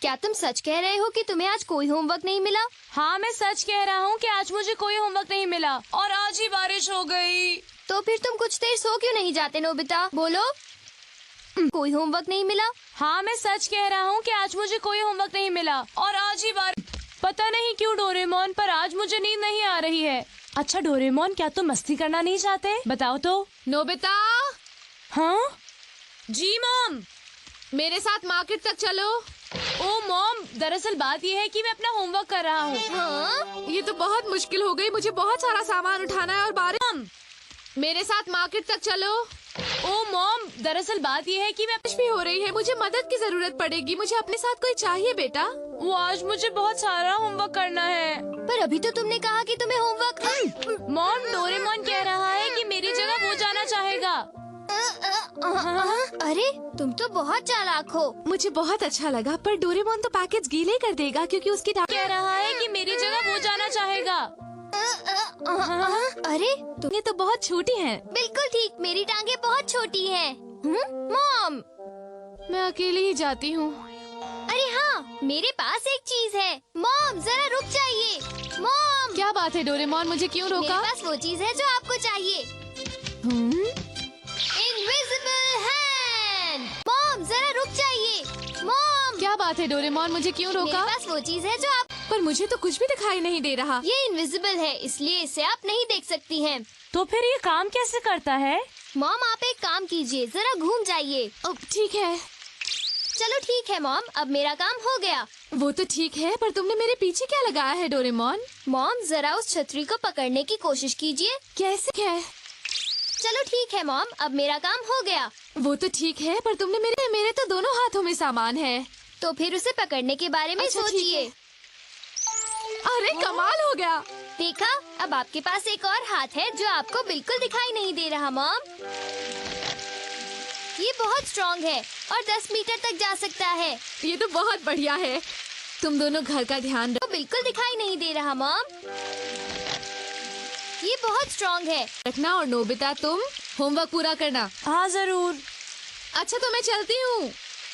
क्या तुम सच कह रहे हो कि तुम्हें आज कोई होमवर्क नहीं मिला? हाँ, मैं सच कह रहा हूँ कि आज मुझे कोई होमवर्क नहीं मिला और आज ही बारिश हो गई। तो फिर तुम कुछ देर सो क्यों नहीं जाते नोबिता? बोलो। कोई होमवर्क नहीं मिला? हाँ, मैं सच कह रहा हूँ कि आज मुझे कोई होमवर्क नहीं मिला और आज ही बारिश। पता नहीं क्यों डोरेमोन, पर आज मुझे नींद नहीं आ रही है। अच्छा डोरेमोन, क्या तुम मस्ती करना नहीं चाहते? बताओ तो। नोबिता। हाँ जी मॉम, मेरे साथ मार्केट तक चलो। ओ मॉम, दरअसल बात ये है कि मैं अपना होमवर्क कर रहा हूँ। हाँ? ये तो बहुत मुश्किल हो गई, मुझे बहुत सारा सामान उठाना है और बारिश। मेरे साथ मार्केट तक चलो। ओ मॉम, दरअसल बात ये है कि मैं बारिश भी हो रही है, मुझे मदद की जरूरत पड़ेगी। मुझे अपने साथ कोई चाहिए बेटा। वो आज मुझे बहुत सारा होमवर्क करना है। पर अभी तो तुमने कहा कि तुम्हें होमवर्क। मॉम, डोरेमोन कह रहा है कि मेरी जगह वो जाना चाहेगा। अरे तुम तो बहुत चालाक हो। मुझे बहुत अच्छा लगा, पर डोरेमोन तो पैकेज गीले कर देगा क्योंकि उसकी कह रहा है कि मेरी जगह वो जाना चाहेगा। अरे ये तो बहुत छोटी हैं। बिल्कुल ठीक, मेरी टांगे बहुत छोटी हैं। मॉम, मैं अकेली ही जाती हूँ। अरे हाँ, मेरे पास एक चीज है। मॉम जरा रुक जाइए। मॉम, क्या बात है डोरेमोन, मुझे क्यों मेरे रोका? पास वो चीज है जो आपको चाहिए। Invisible hand. मॉम जरा रुक जाइए। मॉम, क्या बात है डोरेमोन, मुझे क्यों मेरे रोका? पास वो चीज है जो आप। पर मुझे तो कुछ भी दिखाई नहीं दे रहा। ये इनविजिबल है, इसलिए इसे आप नहीं देख सकती हैं। तो फिर ये काम कैसे करता है? मॉम आप एक काम कीजिए, जरा घूम जाइए। ठीक है। चलो ठीक है मॉम, अब मेरा काम हो गया। वो तो ठीक है, पर तुमने मेरे पीछे क्या लगाया है डोरेमोन? मॉम जरा उस छतरी को पकड़ने की कोशिश कीजिए। कैसे है? चलो ठीक है मॉम, अब मेरा काम हो गया। वो तो ठीक है, पर तुमने मेरे तो दोनों हाथों में सामान है। तो फिर उसे पकड़ने के बारे में अच्छा, ठीक सोचिए। है। अरे कमाल हो गया। देखा, अब आपके पास एक और हाथ है जो आपको बिल्कुल दिखाई नहीं दे रहा। मॉम, ये बहुत स्ट्रॉन्ग है और 10 मीटर तक जा सकता है। ये तो बहुत बढ़िया है। तुम दोनों घर का ध्यान तो बिल्कुल दिखाई नहीं दे रहा। मॉम, ये बहुत स्ट्रॉन्ग है। रखना और नोबिता तुम होमवर्क पूरा करना। हाँ जरूर। अच्छा तो मैं चलती हूँ।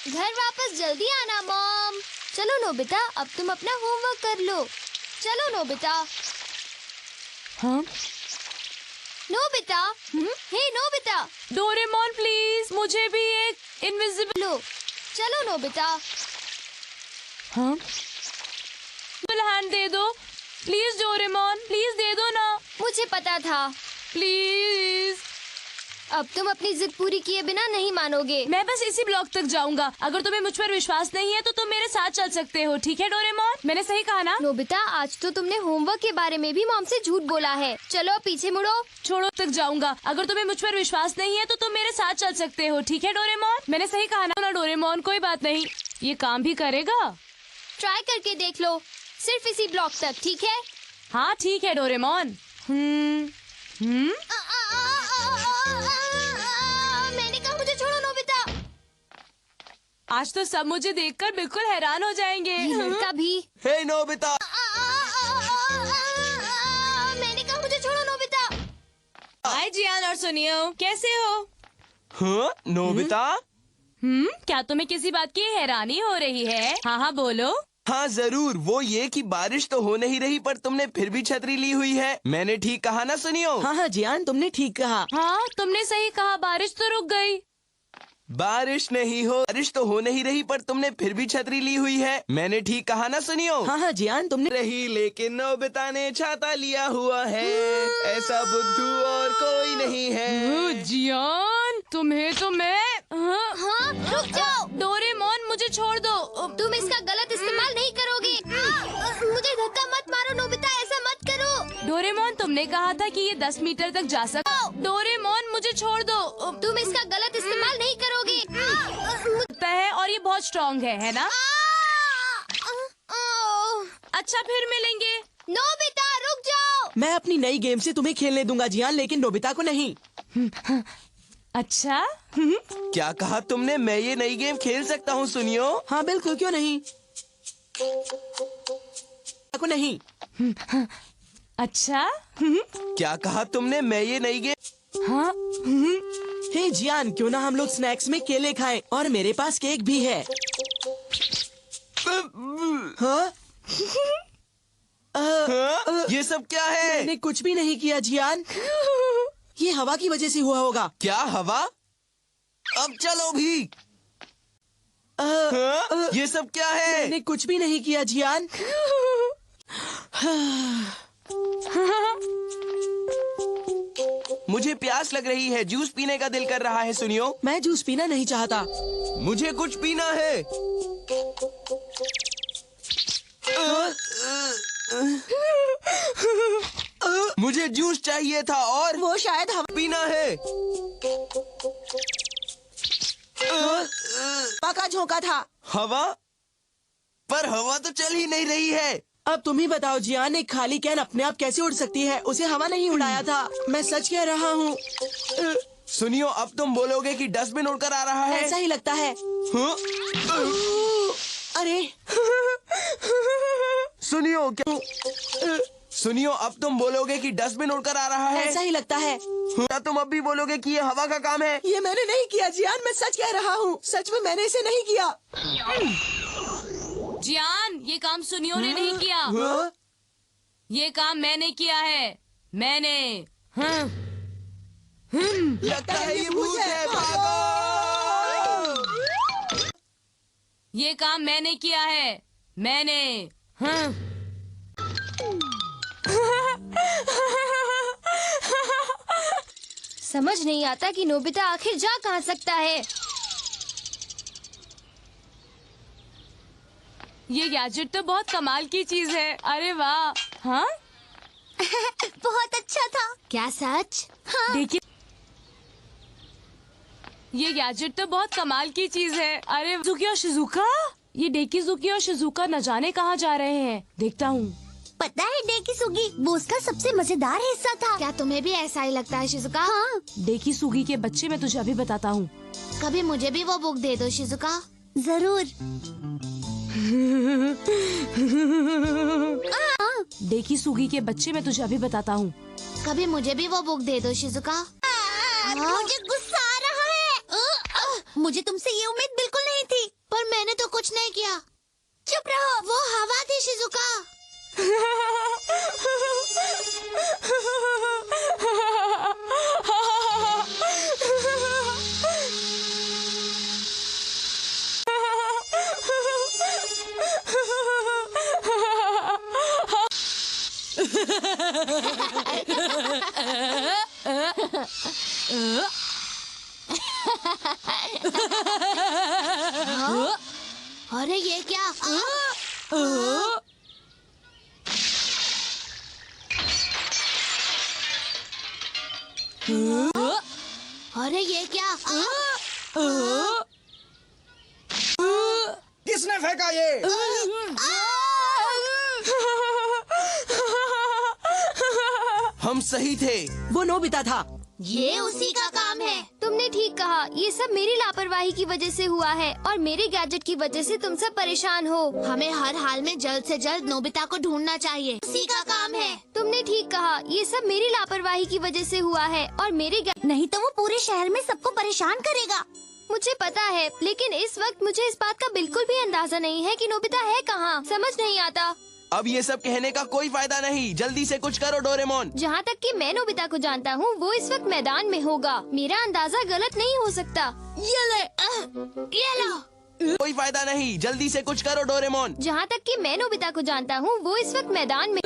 घर वापस जल्दी आना। मॉम, चलो नोबिता, अब तुम अपना होमवर्क कर लो। चलो नोबिता। हाँ Nobita, hey Nobita, Doraemon please, मुझे भी एक इनविजिबल। लो। चलो नोबिता। हाँ हैंड दे दो प्लीज। डोरेमोन प्लीज दे दो ना। मुझे पता था। प्लीज। अब तुम अपनी जिद पूरी किए बिना नहीं मानोगे। मैं बस इसी ब्लॉक तक जाऊंगा। अगर तुम्हें मुझ पर विश्वास नहीं है तो तुम मेरे साथ चल सकते हो, ठीक है डोरेमोन? मैंने सही कहा ना? नोबिता, आज तो तुमने होमवर्क के बारे में भी मॉम से झूठ बोला है। चलो पीछे मुड़ो। छोड़ो तक जाऊंगा। अगर तुम्हें मुझ पर विश्वास नहीं है तो तुम मेरे साथ चल सकते हो, ठीक है डोरेमोन? मैंने सही कहा ना डोरेमोन? कोई बात नहीं, ये काम भी करेगा। ट्राई करके देख लो, सिर्फ इसी ब्लॉक तक, ठीक है? हाँ ठीक है डोरेमोन। मैंने कहा मुझे छोड़ो नोबिता। आज तो सब मुझे देखकर बिल्कुल हैरान हो जाएंगे। ये लड़का भी। हे नोबिता। मैंने कहा मुझे छोड़ो नोबिता। हाय जियान और सुनियो, कैसे हो? हाँ नोबिता। क्या तुम्हें किसी बात की हैरानी हो रही है? हाँ हाँ बोलो। हाँ जरूर, वो ये कि बारिश तो हो नहीं रही पर तुमने फिर भी छतरी ली हुई है। मैंने ठीक कहा ना सुनियो? हाँ हाँ जियान, तुमने ठीक कहा। हाँ तुमने सही कहा, बारिश तो रुक गई। बारिश तो हो नहीं रही पर तुमने फिर भी छतरी ली हुई है। मैंने ठीक कहा ना सुनियो? हाँ हाँ जियान, तुमने रही लेकिन नोबिता ने छाता लिया हुआ है। ऐसा बुद्धू और कोई नहीं है। जियान, तुम्हें तो मैं। हाँ रुक जाओ। डोरेमोन मुझे छोड़ दो। तुम इसका गलत इस्तेमाल नहीं करोगे। मुझे धक्का मत मारो नोबिता, ऐसा मत करो। डोरेमोन तुमने कहा था कि ये 10 मीटर तक जा सकता। डोरेमोन मुझे छोड़ दो। तुम इसका गलत इस्तेमाल नहीं करोगे। है और ये बहुत स्ट्रॉन्ग है ना? अच्छा फिर मिलेंगे। नोबिता रुक जाओ। मैं अपनी नई गेम से तुम्हें खेलने दूंगा जियान, लेकिन नोबिता को नहीं। अच्छा क्या कहा तुमने? मैं ये नई गेम खेल सकता हूँ सुनियो? हाँ बिल्कुल, क्यों नहीं? को नहीं। अच्छा क्या कहा तुमने? मैं ये नई गेम। हाँ हे जियान, क्यों ना हम लोग स्नैक्स में केले खाएं, और मेरे पास केक भी है। हाँ? ये सब क्या है? मैंने कुछ भी नहीं किया जियान। ये हवा की वजह से हुआ होगा। क्या हवा? अब चलो भी। ये सब क्या है? मैंने कुछ भी नहीं किया जियान। मुझे प्यास लग रही है, जूस पीने का दिल कर रहा है। सुनियो, मैं जूस पीना नहीं चाहता। मुझे कुछ पीना है। मुझे जूस चाहिए था और वो शायद हवा पीना है। का झोंका था। हवा? पर हवा तो चल ही नहीं रही है। अब तुम ही बताओ जियान, एक खाली कैन अपने आप कैसे उड़ सकती है? उसे हवा नहीं उड़ाया था। मैं सच कह रहा हूँ। सुनियो, अब तुम बोलोगे कि डस्टबिन उड़कर आ रहा है। ऐसा ही लगता है। हाँ? अरे सुनियो, क्या? सुनियो, अब तुम बोलोगे कि डस्टबिन उड़कर आ रहा है। ऐसा ही लगता है। क्या तुम अब भी बोलोगे कि ये हवा का काम है? ये मैंने नहीं किया जियान, मैं सच कह रहा हूँ। सच में मैंने इसे नहीं किया। जियान, ये काम सुनियो ने नहीं किया। हाँ? ये काम मैंने किया है। मैंने। हाँ। लगता है ये भूत है, भागो! ये काम मैंने किया है। मैंने। हाँ। समझ नहीं आता कि नोबिता आखिर जा कहाँ सकता है। ये गैजेट तो बहुत कमाल की चीज है। अरे वाह। हाँ, बहुत अच्छा था। क्या सच? हाँ। देखिए, ये गैजेट तो बहुत कमाल की चीज है। अरे जुकी और शिजुका, ये डेकीजुकी और शिजुका न जाने कहाँ जा रहे हैं। देखता हूँ। पता है डेकीसुगी, वो उसका सबसे मजेदार हिस्सा था। क्या तुम्हें भी ऐसा ही लगता है शिजुका? हाँ। डेकीसुगी के बच्चे, मैं तुझे अभी बताता हूँ। कभी मुझे भी वो बुक दे दो शिजुका। जरूर। डेकीसुगी के बच्चे, मैं तुझे अभी बताता हूँ। कभी मुझे भी वो बुक दे दो शिजुका। मुझे गुस्सा आ रहा है। मुझे तुमसे ये उम्मीद बिल्कुल नहीं थी, पर मैंने तो कुछ नहीं किया। चुप रहो, वो हवा थी शिजुका। अरे ये क्या? अरे ये क्या? किसने फेंका ये? हम सही थे। वो नोबिता था। ये उसी का काम है। तुमने ठीक कहा, ये सब मेरी लापरवाही की वजह से हुआ है और मेरे गैजेट की वजह से तुम सब परेशान हो। हमें हर हाल में जल्द से जल्द नोबिता को ढूंढना चाहिए। उसी का काम है। तुमने ठीक कहा, ये सब मेरी लापरवाही की वजह से हुआ है और मेरे नहीं तो वो पूरे शहर में सबको परेशान करेगा। मुझे पता है, लेकिन इस वक्त मुझे इस बात का बिल्कुल भी अंदाजा नहीं है कि नोबिता है कहाँ। समझ नहीं आता। अब ये सब कहने का कोई फायदा नहीं। जल्दी से कुछ करो डोरेमोन। जहाँ तक कि मैं नोबिता को जानता हूँ, वो इस वक्त मैदान में होगा। मेरा अंदाजा गलत नहीं हो सकता। ये लो। कोई फायदा नहीं। जल्दी से कुछ करो डोरेमोन। जहाँ तक कि मैं नोबिता को जानता हूँ, वो इस वक्त मैदान में।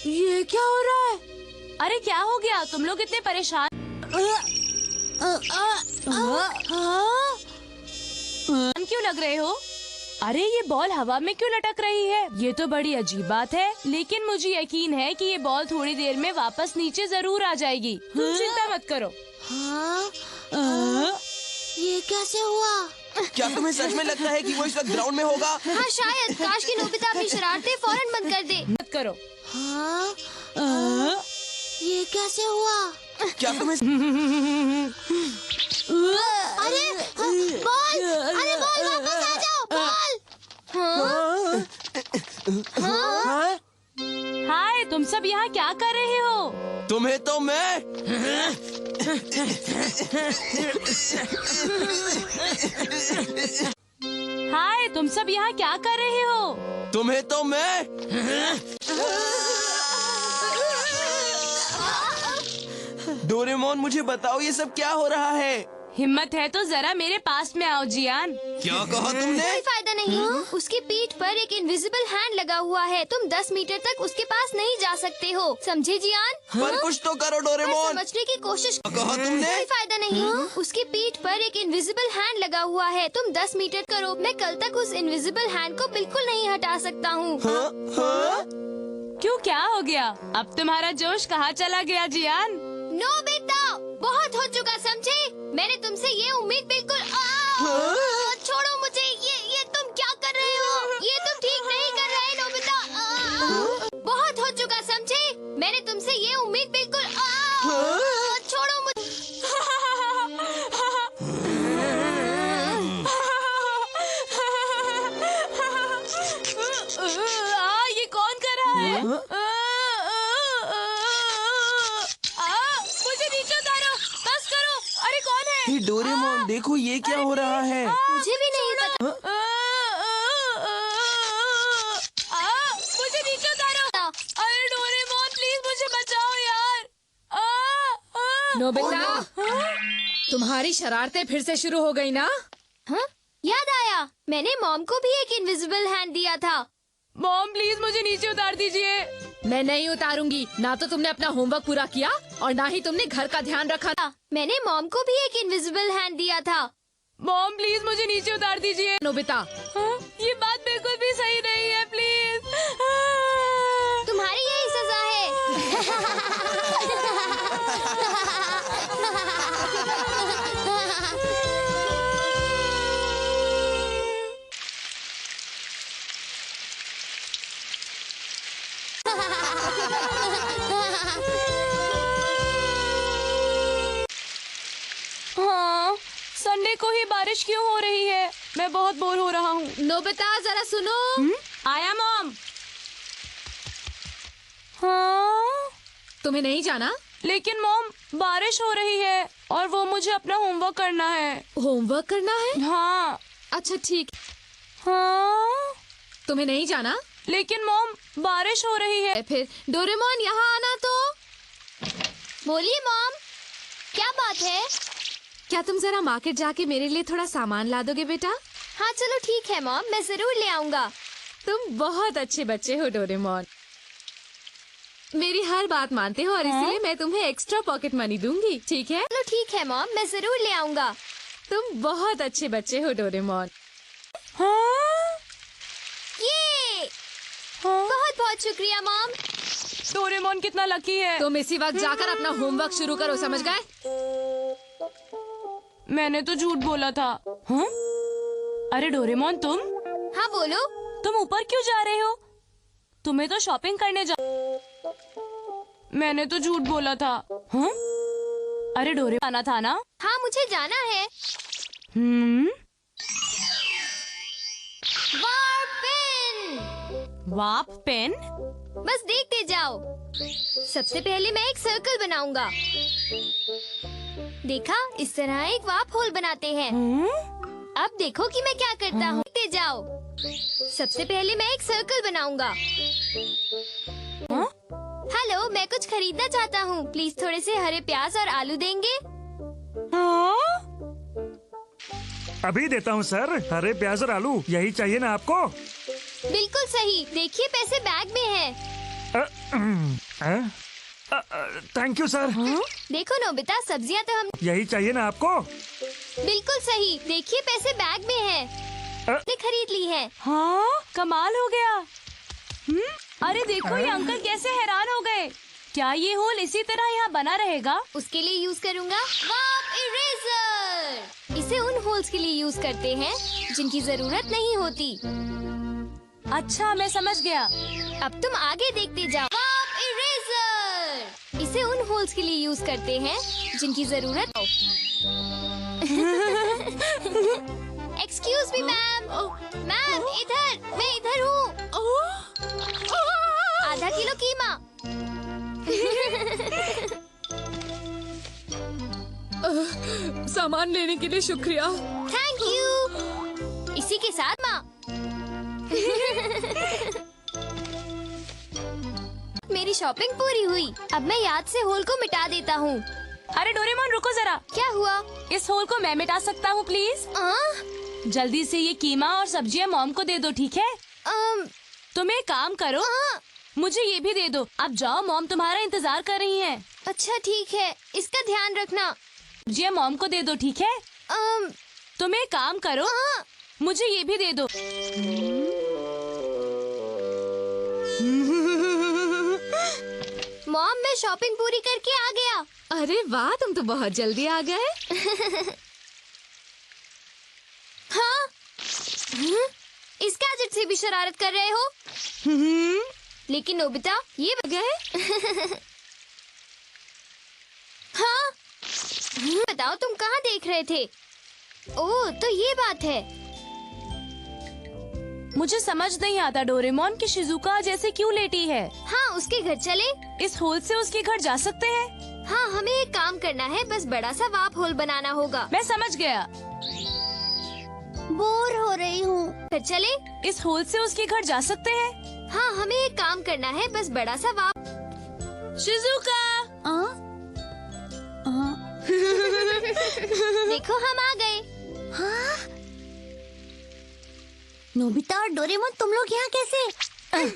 ये क्या हो रहा है? अरे क्या हो गया? तुम लोग इतने परेशान क्यों लग रहे हो? अरे ये बॉल हवा में क्यों लटक रही है? ये तो बड़ी अजीब बात है, लेकिन मुझे यकीन है कि ये बॉल थोड़ी देर में वापस नीचे जरूर आ जाएगी। तुम चिंता मत करो। ये कैसे हुआ? क्या तुम्हें सच में लगता है कि वो इस वक्त ग्राउंड में होगा? हाँ शायद। काश की नोबिता अपनी शरारतें फौरन बंद कर दे। मत करो। हाँ? ये कैसे हुआ? क्या तुम्हें अरे बॉल! अरे बॉल वापस आ जाओ! बॉल! हाँ? हाय, तुम सब यहाँ क्या कर रहे हो? तुम्हें तो मैं हाय, तुम सब यहाँ क्या कर रहे हो? तुम्हें तो मैं डोरेमोन, मुझे बताओ ये सब क्या हो रहा है? हिम्मत है तो जरा मेरे पास में आओ जियान। क्या कहा तुमने? कोई फायदा नहीं। उसकी पीठ पर एक इनविजिबल हैंड लगा हुआ है। तुम 10 मीटर तक उसके पास नहीं जा सकते हो, समझे जियान? पर कुछ तो करो डोरेमोन। समझने की कोशिश। क्या कहा तुमने? कोई फायदा नहीं। उसकी पीठ पर एक इनविजिबल हैंड लगा हुआ है। तुम 10 मीटर करो। मैं कल तक उस इनविजिबल हैंड को बिल्कुल नहीं हटा सकता हूँ। हाँ? हाँ? क्यों, क्या हो गया? अब तुम्हारा जोश कहाँ चला गया जियान? नोबिता, बहुत हो चुका, समझे? मैंने तुमसे ये उम्मीद बिल्कुल छोड़ो मुझे। ये तुम क्या कर रहे हो? ये तुम ठीक नहीं कर रहे नोबिता। बहुत हो चुका, समझे? मैंने तुमसे ये उम्मीद बिल्कुल छोड़ो मुझे। ये कौन कर रहा है? मुझे नीचे उतारो, बस करो। अरे कौन है? हे डोरेमोन, देखो ये क्या हो रहा है? मुझे भी नहीं पता। मुझे नीचे उतारो। अरे डोरेमोन, प्लीज मुझे बचाओ यार। नोबिता, तुम्हारी शरारतें फिर से शुरू हो गई ना? हाँ, याद आया, मैंने मॉम को भी एक इनविजिबल हैंड दिया था। मॉम, प्लीज मुझे नीचे उतार दीजिए। मैं नहीं उतारूंगी। ना तो तुमने अपना होमवर्क पूरा किया और ना ही तुमने घर का ध्यान रखा। मैंने मॉम को भी एक इनविजिबल हैंड दिया था। मॉम, प्लीज मुझे नीचे उतार दीजिए। नोबिता, ये बात बिल्कुल भी सही नहीं है, प्लीज। तुम्हारी यही सजा है। हाँ, संडे को ही बारिश क्यों हो रही है? मैं बहुत बोर हो रहा हूँ। नोबिता जरा सुनो। आया मॉम। हाँ, तुम्हें नहीं जाना? लेकिन मॉम, बारिश हो रही है और वो मुझे अपना होमवर्क करना है। होमवर्क करना है? हाँ। अच्छा ठीक। हाँ, तुम्हें नहीं जाना? लेकिन मॉम, बारिश हो रही है। फिर डोरेमोन यहाँ आना तो। बोलिए मॉम, क्या बात है? क्या तुम जरा मार्केट जाके मेरे लिए थोड़ा सामान ला दोगे बेटा? हाँ चलो ठीक है मॉम, मैं जरूर ले आऊँगा। तुम बहुत अच्छे बच्चे हो डोरेमोन। मेरी हर बात मानते हो और इसीलिए मैं तुम्हें एक्स्ट्रा पॉकेट मनी दूंगी, ठीक है? चलो ठीक है मॉम, मैं जरूर ले आऊँगा। तुम बहुत अच्छे बच्चे हो डोरेमोन। हाँ? ये हाँ? बहुत बहुत शुक्रिया मॉम। डोरेमोन कितना लकी है। तुम इसी वक्त जाकर अपना होमवर्क शुरू करो, समझ गए? मैंने तो झूठ बोला था। हाँ? अरे डोरेमोन, तुम हाँ बोलो। तुम ऊपर क्यों जा रहे हो? तुम्हें तो शॉपिंग करने जा। मैंने तो झूठ बोला था। हाँ? अरे डोरेमोन, आना था ना? हाँ मुझे जाना है। Warp pen? बस देखते जाओ। सबसे पहले मैं एक सर्कल बनाऊंगा। देखा, इस तरह एक वार्प होल बनाते हैं। अब देखो कि मैं क्या करता हूँ। देखते जाओ। सबसे पहले मैं एक सर्कल बनाऊंगा। हेलो, मैं कुछ खरीदना चाहता हूँ। प्लीज थोड़े से हरे प्याज और आलू देंगे? अभी देता हूँ सर। हरे प्याज और आलू यही चाहिए ना आपको? बिल्कुल सही। देखिए, पैसे बैग में हैं। Thank you sir. देखो नोबिता, सब्जियाँ तो हम। यही चाहिए ना आपको? बिल्कुल सही। देखिए, पैसे बैग में हैं। हमने खरीद ली है। हाँ, कमाल हो गया। अरे देखो, ये अंकल कैसे हैरान हो गए। क्या ये होल इसी तरह यहाँ बना रहेगा? उसके लिए यूज करूँगा वार्प इरेजर। इसे उन होल्स के लिए यूज करते हैं जिनकी जरूरत नहीं होती। अच्छा, मैं समझ गया। अब तुम आगे देखते जाओ। Warp eraser. इसे उन होल्स के लिए यूज करते हैं जिनकी जरूरत। Excuse me ma'am. मैम, इधर, मैं इधर हूँ। सामान लेने के लिए शुक्रिया। Thank you. इसी के साथ माँ मेरी शॉपिंग पूरी हुई। अब मैं याद से होल को मिटा देता हूँ। अरे डोरेमोन रुको जरा, क्या हुआ? इस होल को मैं मिटा सकता हूँ प्लीज? जल्दी से ये कीमा और सब्जियाँ मॉम को दे दो, ठीक है? तुम एक काम करो, मुझे ये भी दे दो। अब जाओ, मॉम तुम्हारा इंतजार कर रही हैं। अच्छा ठीक है, इसका ध्यान रखना। सब्जियाँ मॉम को दे दो, ठीक है? तुम एक काम करो, मुझे ये भी दे दो। मॉम, मैं शॉपिंग पूरी करके आ गया। अरे वाह, तुम तो बहुत जल्दी आ गए। हाँ? इस गैजेट से भी शरारत कर रहे हो? लेकिन नोबिता, ये गए? हाँ? बताओ, तुम कहाँ देख रहे थे? ओह, तो ये बात है। मुझे समझ नहीं आता डोरेमोन कि शिजुका जैसे क्यों लेटी है। हाँ, उसके घर चले? इस होल से उसके घर जा सकते हैं? हाँ, हमें एक काम करना है, बस बड़ा सा वाप होल बनाना होगा। मैं समझ गया। बोर हो रही हूँ। फिर चले? इस होल से उसके घर जा सकते हैं? हाँ, हमें एक काम करना है, बस बड़ा सा वाप। शिजुका! देखो, हम आ गए। हाँ? नोबिता और डोरेमोन, तुम लोग यहाँ कैसे?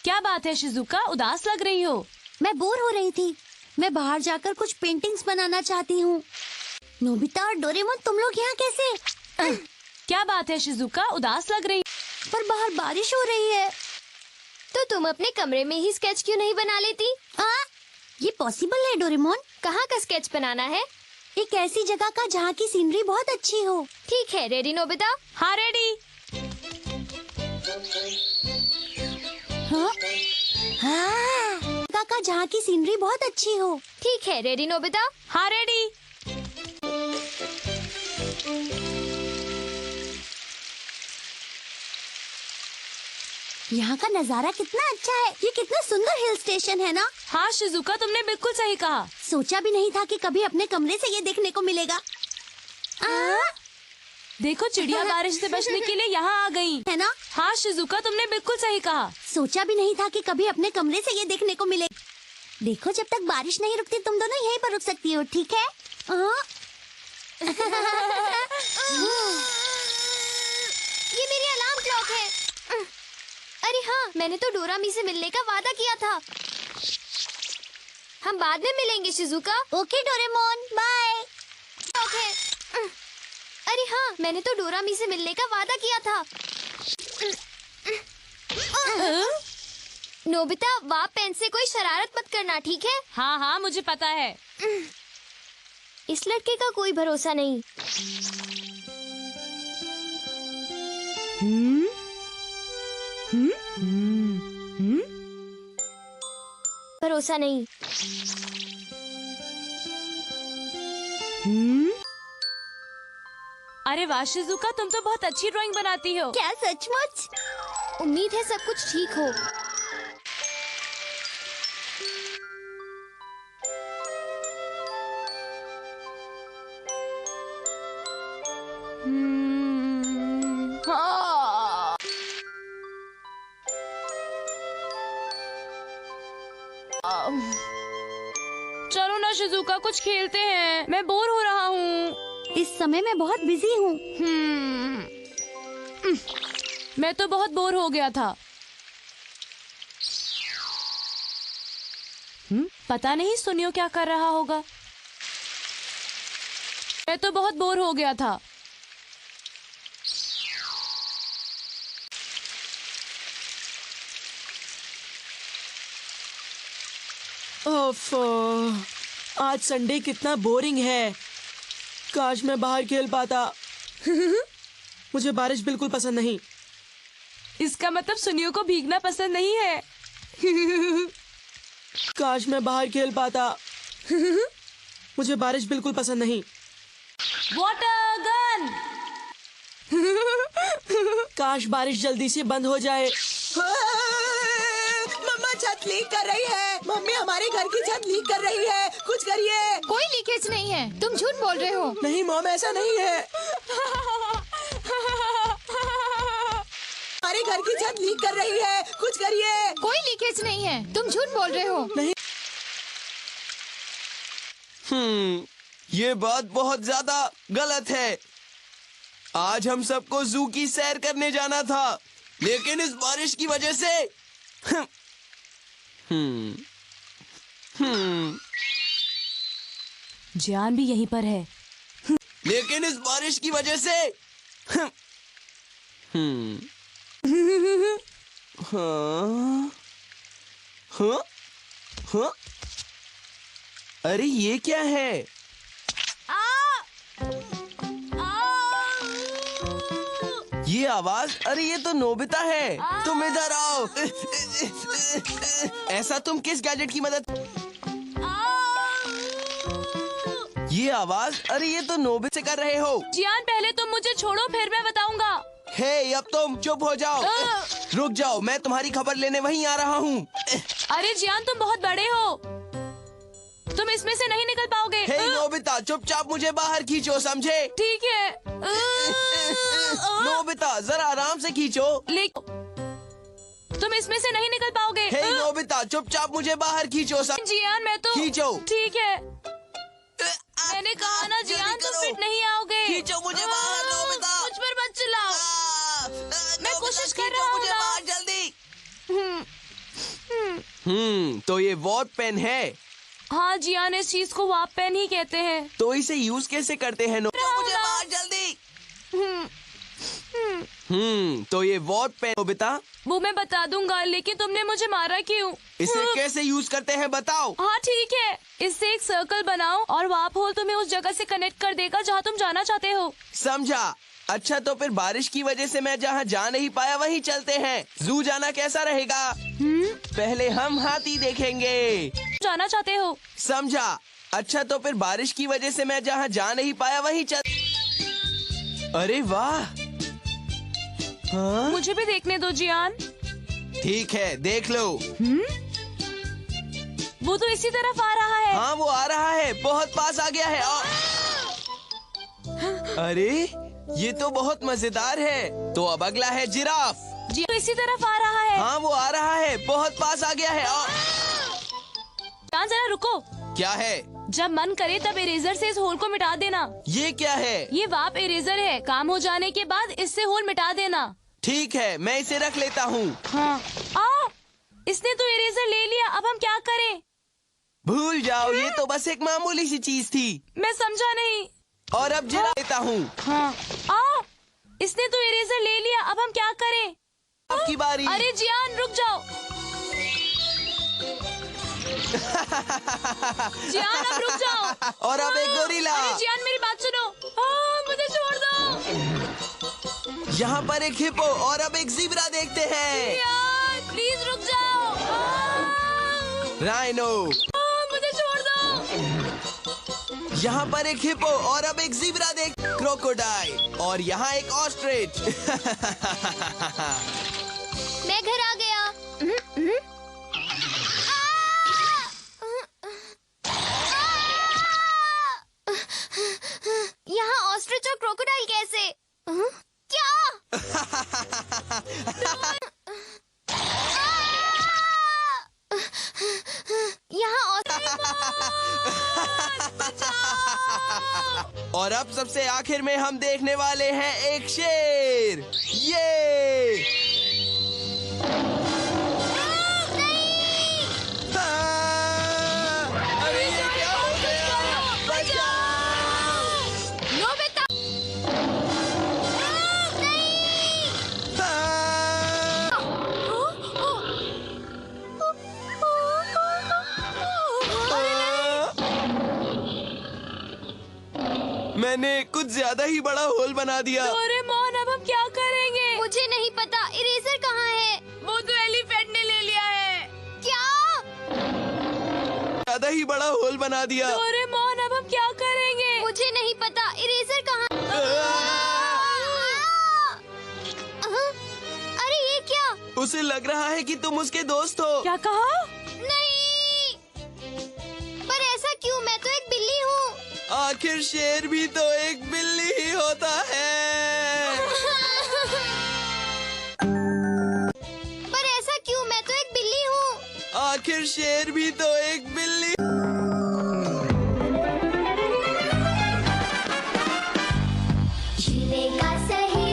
क्या बात है शिजुका, उदास लग रही हो? मैं बोर हो रही थी। मैं बाहर जाकर कुछ पेंटिंग्स बनाना चाहती हूँ। नोबिता और डोरेमोन, तुम लोग यहाँ कैसे? क्या बात है शिजुका, उदास लग रही? पर बाहर बारिश हो रही है। तो तुम अपने कमरे में ही स्केच क्यों नहीं बना लेती? ये पॉसिबल है डोरेमोन। कहाँ का स्केच बनाना है? एक ऐसी जगह का जहाँ की सीनरी बहुत अच्छी हो। ठीक है, रेडी नोबिता? हाँ रेडी। हाँ? हाँ, जगह का जहाँ की सीनरी बहुत अच्छी हो। ठीक है, रेडी नोबिता? हाँ रेडी। यहाँ का नजारा कितना अच्छा है। ये कितना सुंदर हिल स्टेशन है ना? हाँ शिजुका, तुमने बिल्कुल सही कहा। सोचा भी नहीं था कि कभी अपने कमरे से ये देखने को मिलेगा। देखो, चिड़िया बारिश से बचने के लिए यहाँ आ गई है ना? हाँ शिजुका, तुमने बिल्कुल सही कहा। सोचा भी नहीं था कि कभी अपने कमरे से ये देखने को मिले। देखो, जब तक बारिश नहीं रुकती तुम दोनों यहीं पर रुक सकती हो, ठीक है? ये मेरी अलार्म क्लॉक है। अरे हाँ, मैंने तो डोरामी से मिलने का वादा किया था। हम बाद में मिलेंगे Shizuka. Okay Doraemon, bye. Okay. अरे हाँ, मैंने तो डोरामी से मिलने का वादा किया था। नोबिता, वाप पेन से कोई शरारत मत करना, ठीक है? हाँ हाँ, मुझे पता है। इस लड़के का कोई भरोसा नहीं। भरोसा नहीं। अरे वाह शिजुका, तुम तो बहुत अच्छी ड्राइंग बनाती हो। क्या सचमुच? उम्मीद है सब कुछ ठीक हो। हाँ। चलो ना शिजुका, कुछ खेलते हैं। मैं बोर हो रहा हूँ। इस समय मैं बहुत बिजी हूँ। मैं तो बहुत बोर हो गया था। पता नहीं सुनियो क्या कर रहा होगा। मैं तो बहुत बोर हो गया था। ओफो, आज संडे कितना बोरिंग है। काश मैं बाहर खेल पाता। मुझे बारिश बिल्कुल पसंद नहीं। इसका मतलब सुनियो को भीगना पसंद नहीं है। काश मैं बाहर खेल पाता। मुझे बारिश बिल्कुल पसंद नहीं। Water gun. काश बारिश जल्दी से बंद हो जाए। मम्मा छत लीक कर रही है। मम्मी हमारे घर की छत लीक कर रही है, कुछ करिए। कोई लीकेज नहीं है, तुम झूठ बोल रहे हो। नहीं मॉम, ऐसा नहीं है। हमारे घर की छत लीक कर रही है, कुछ करिए। कोई लीकेज नहीं है, तुम झूठ बोल रहे हो। नहीं। ये बात बहुत ज्यादा गलत है। आज हम सबको जू की सैर करने जाना था, लेकिन इस बारिश की वजह से जियान भी यहीं पर है। लेकिन इस बारिश की वजह से हाँ? हाँ? हाँ? अरे ये क्या है? ये आवाज, अरे ये तो नोबिता है। तुम इधर आओ। ऐसा तुम किस गैजेट की मदद? ये आवाज, अरे ये तो नोबिता से कर रहे हो। जियान पहले तुम मुझे छोड़ो, फिर मैं बताऊंगा। हे, अब तुम चुप हो जाओ। रुक जाओ, मैं तुम्हारी खबर लेने वहीं आ रहा हूँ। अरे जियान तुम बहुत बड़े हो, तुम इसमें से नहीं निकल पाओगे। हे नोबिता, चुपचाप मुझे बाहर खींचो, समझे? ठीक है। नोबिता जरा आराम से खींचो। तुम इसमें से नहीं निकल पाओगे। हे नोबिता, चुपचाप मुझे बाहर खींचो, जियान मैं तो खींचो। ठीक है, मैंने कहा ना जियान तुम फिट नहीं आओगे। खींचो मुझे बाहर नोबिता। मुझ पर मत चिल्लाओ, मैं कोशिश कर रहा हूँ मुझे ना। बाहर जल्दी। तो ये वॉट पेन है। हाँ जियान, इस चीज को वाप पेन ही कहते हैं। तो इसे यूज कैसे करते हैं? मुझे बाहर जल्दी। तो ये वॉट पेन नोबिता, वो मैं बता दूंगा, लेकिन तुमने मुझे मारा क्यों? इसे कैसे यूज करते हैं बताओ। हाँ ठीक है, इससे एक सर्कल बनाओ और वाप होल तुम्हें उस जगह से कनेक्ट कर देगा जहाँ तुम जाना चाहते हो। समझा। अच्छा, तो फिर बारिश की वजह से मैं जहाँ जा नहीं पाया वहीं चलते हैं। जू जाना कैसा रहेगा? पहले हम हाथी देखेंगे। जाना चाहते हो? समझा। अच्छा, तो फिर बारिश की वजह से मैं जहाँ जा नहीं पाया वहीं चल। अरे वाह। हाँ? मुझे भी देखने दो जियान। ठीक है, देख लो। वो तो इसी तरफ आ रहा है। हाँ, वो आ रहा है, बहुत पास आ गया है। अरे ये तो बहुत मजेदार है। तो अब अगला है जिराफ। जी तो इसी तरफ आ रहा है। हाँ, वो आ रहा है, बहुत पास आ गया है। जियान जरा रुको। क्या है? जब मन करे तब इरेजर से इस होल को मिटा देना। ये क्या है? ये वाप इरेजर है, काम हो जाने के बाद इससे होल मिटा देना। ठीक है, मैं इसे रख लेता हूँ। हाँ। इसने तो इरेजर ले लिया, अब हम क्या करें? भूल जाओ, ये तो बस एक मामूली सी चीज थी। मैं समझा नहीं। और अब जिरा लेता हूँ। हाँ। इसने तो इरेजर ले लिया, अब हम क्या करें? आपकी बारी। अरे जियान रुक जाओ। जियान अब रुक जाओ। और अब एक गोरिल्ला। अरे जियान मेरी बात सुनो। मुझे छोड़ दो। यहाँ पर एक हिप्पो और अब एक ज़ीब्रा देखते हैं। जियान प्लीज रुक जाओ। राइनो। मुझे छोड़ दो। यहाँ पर एक हिप्पो और अब एक ज़ीब्रा देख। क्रोकोडाइल और यहाँ एक ऑस्ट्रिच। मैं घर आ गया। यहाँ ऑस्ट्रिच और क्रोकोडाइल कैसे? क्या? यहाँ और अब सबसे आखिर में हम देखने वाले हैं एक शेर। ये अरे ये क्या हो गया? बचाओ! नोबिता! मैंने कुछ ज्यादा ही बड़ा होल बना दिया। डोरेमोन अब हम क्या करेंगे? मुझे नहीं पता, इरेजर कहाँ है? वो तो एलिफेंट ने ले लिया है। क्या? ज्यादा ही बड़ा होल बना दिया। डोरेमोन अब हम क्या करेंगे? मुझे नहीं पता, इरेजर कहाँ? अरे ये क्या? उसे लग रहा है कि तुम उसके दोस्त हो। क्या कहा? नहीं! आखिर शेर भी तो एक बिल्ली ही होता है। पर ऐसा क्यों? मैं तो एक बिल्ली हूँ। आखिर शेर भी तो एक बिल्ली। जीने का सही